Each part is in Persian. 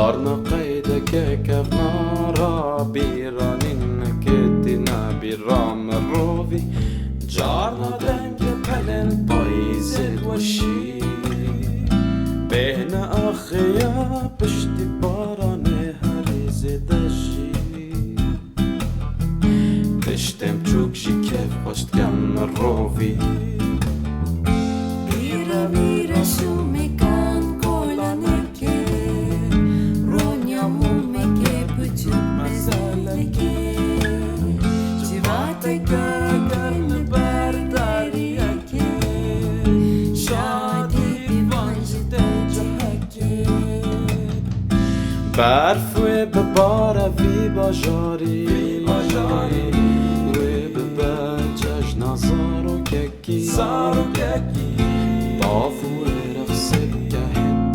Barna qaydake kevnara biranin ketina biram rovi Jarna denge pelen payzet washi Behna akhya pishti barane harize dashi Tishtem chuk shikev pashtkam rovi Vira vira shumekan kolaneke Ronja mumeke pëqyp me zaleke Qivate këgër në bërdarjake Shadi pivanjit e gjahake برف و بباره وی بajari و ببجج نظر و ککی طافو رخصت که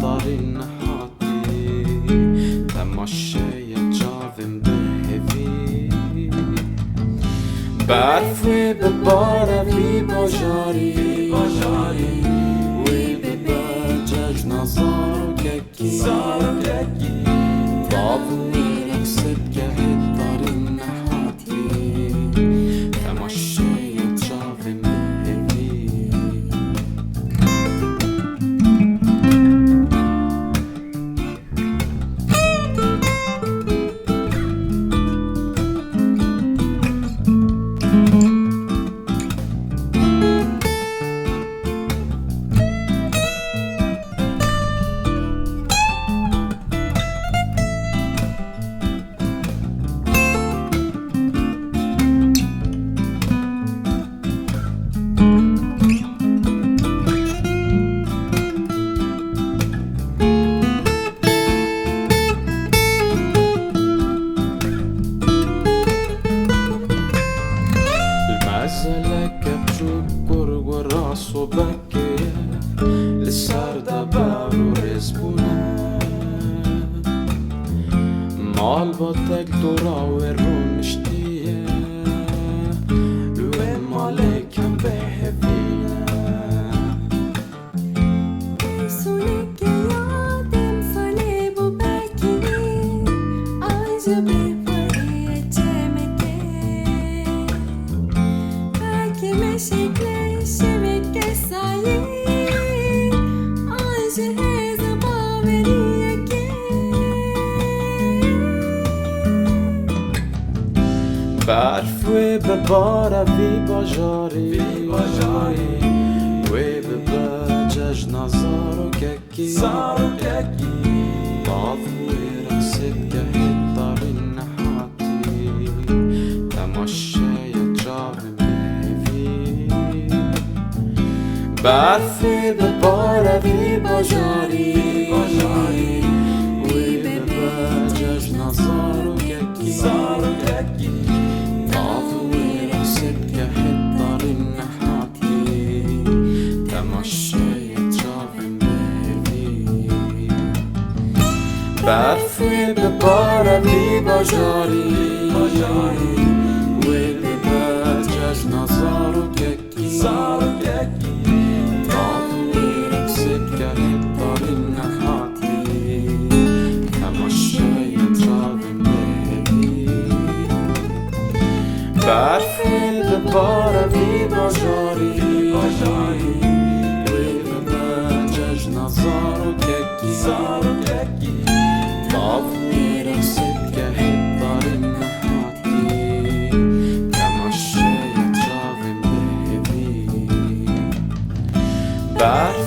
دارین حاتی تماشای جاویم بهوی برف و بباره وی بajari و ببجج نظر و ککی طافو رخصت که دارین حاتی تماشای جاویم بهوی المعزلك بشكر والراس وبكي للسار دبار ورزبونا مال بطل تراور ونشتيه لوين مالك كم بهفيه Suneke yadem sale bu belki Anca bir paraya çemeke Belki meşekle şeveke sayı Anca her zaman veriyeke برف و بباره وی بajari و ببجج نظر و ککی طافو رخصت که دارین حاتی تماشای جاویم بهوی برف و بباره وی bajari و ببجج نظر و ککی طافو رخصت که دارین حاتی تماشای جاویم بهوی برف بباره وی bajari و ببجج نظر و ککی طافو رخصت که دارین حاتی تماشای جاویم بهوی برف بباره وی bajari و ببجج نظر و ککی طافو رخصت که دارین حاتی تماشای جاویم بهوی برف